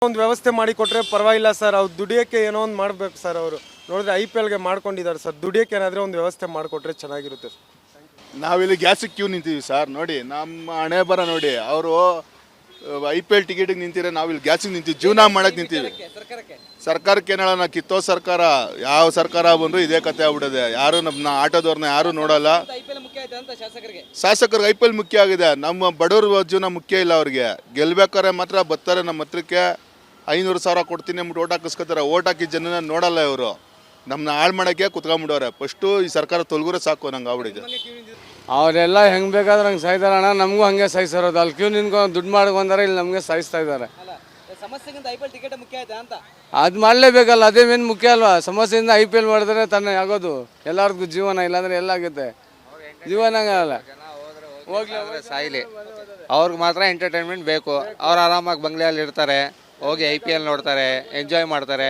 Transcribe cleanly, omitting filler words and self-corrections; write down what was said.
ಒಂದು ವ್ಯವಸ್ಥೆ ಮಾಡಿ ಕೊಟ್ಟರೆ ಪರವಾಗಿಲ್ಲ ಸರ್. ಅವ್ರು ದುಡಿಯೋಕ್ಕೆ ಏನೋ ಒಂದು ಮಾಡಬೇಕು ಸರ್. ಅವರು ನೋಡಿದ್ರೆ IPLಗೆ ಮಾಡ್ಕೊಂಡಿದ್ದಾರೆ ಸರ್. ದುಡಿಯೋಕ್ಕೆ ಏನಾದರೂ ಒಂದು ವ್ಯವಸ್ಥೆ ಮಾಡಿಕೊಟ್ರೆ ಚೆನ್ನಾಗಿರುತ್ತೆ ಸರ್. ನಾವಿಲ್ಲಿ ಗ್ಯಾಸಿಗೆ ಕ್ಯೂ ನಿಂತೀವಿ ಸರ್. ನೋಡಿ ನಮ್ಮ ಹಣೆ ಬರ ನೋಡಿ, ಅವರು IPL ಟಿಕೆಟಿಗೆ ನಿಂತಿರೋ, ನಾವಿಲ್ಲಿ ಗ್ಯಾಸಿಗೆ ನಿಂತೀವಿ, ಜೀವನ ಮಾಡಕ್ಕೆ ನಿಂತೀವಿ. ಸರ್ಕಾರಕ್ಕೆ ಏನು ಹೇಳೋಣ, ಕಿತ್ತೋ ಸರ್ಕಾರ. ಯಾವ ಸರ್ಕಾರ ಬಂದರೂ ಇದೇ ಕತೆ ಆಗ್ಬಿಡೋದೆ. ಯಾರು ನಮ್ಮ ಆಟೋದವ್ರನ್ನ ಯಾರು ನೋಡಲ್ಲ. ಶಾಸಕರಿಗೆ IPL ಮುಖ್ಯ ಆಗಿದೆ, ನಮ್ಮ ಬಡವ್ರ ಜೀವನ ಮುಖ್ಯ ಇಲ್ಲ. ಅವ್ರಿಗೆ ಗೆಲ್ಬೇಕಾದ್ರೆ ಮಾತ್ರ ಬರ್ತಾರೆ ನಮ್ಮ ಹತ್ರಕ್ಕೆ, 500,000 ಕೊಡ್ತೀನಿ ಅಂದ್ಬಿಟ್ಟು ಓಟ್ ಹಾಕಿಸ್ಕೊತಾರೆ. ಓಟ್ ಹಾಕಿ ಜನನ ನೋಡಲ್ಲ ಇವರು, ನಮ್ಮನ್ನ ಹಾಳು ಮಾಡೋಕ್ಕೆ ಕುತ್ಕೊಂಡ್ಬಿಡವ್ರೆ. ಫಸ್ಟು ಈ ಸರ್ಕಾರ ತೊಲಗುರೆ ಸಾಕು ನಂಗೆ ಆಗ್ಬಿಟ್ಟಿದೆ. ಅವರೆಲ್ಲ ಹೆಂಗೆ ಬೇಕಾದ್ರೆ ಹಂಗೆ ಸಾಯ್ತಾರೆ ಅಣ್ಣ. ನಮಗೂ ಹಂಗೆ ಸಾಯಿಸಿರೋದು. ಅಲ್ಲಿ ಕ್ಯೂ ನಿಂತ್ಕೊಂಡು ದುಡ್ಡು ಮಾಡ್ಕೊಂಡಾರೆ, ಇಲ್ಲಿ ನಮಗೆ ಸಾಯಿಸ್ತಾ ಇದ್ದಾರೆ. ಅದು ಮಾಡಲೇಬೇಕಲ್ಲ, ಅದೇ ಮೇನ್ ಮುಖ್ಯ ಅಲ್ವಾ. ಸಮಸ್ಯೆಯಿಂದ IPL ಮಾಡಿದ್ರೆ ತಾನೇ ಆಗೋದು ಎಲ್ಲರಿಗೂ ಜೀವನ. ಇಲ್ಲಾಂದ್ರೆ ಎಲ್ಲ ಆಗುತ್ತೆ ಜೀವನ. ಆಗಲ್ಲ ಹೋಗ್ಲಿ ಸಾಯಿಲಿ, ಅವ್ರಿಗೆ ಮಾತ್ರ ಎಂಟರ್ಟೈನ್ಮೆಂಟ್ ಬೇಕು. ಅವ್ರು ಆರಾಮಾಗಿ ಬಂಗ್ಲೆಯಲ್ಲಿ ಇರ್ತಾರೆ, ಹೋಗಿ IPL ನೋಡ್ತಾರೆ, ಎಂಜಾಯ್ ಮಾಡ್ತಾರೆ.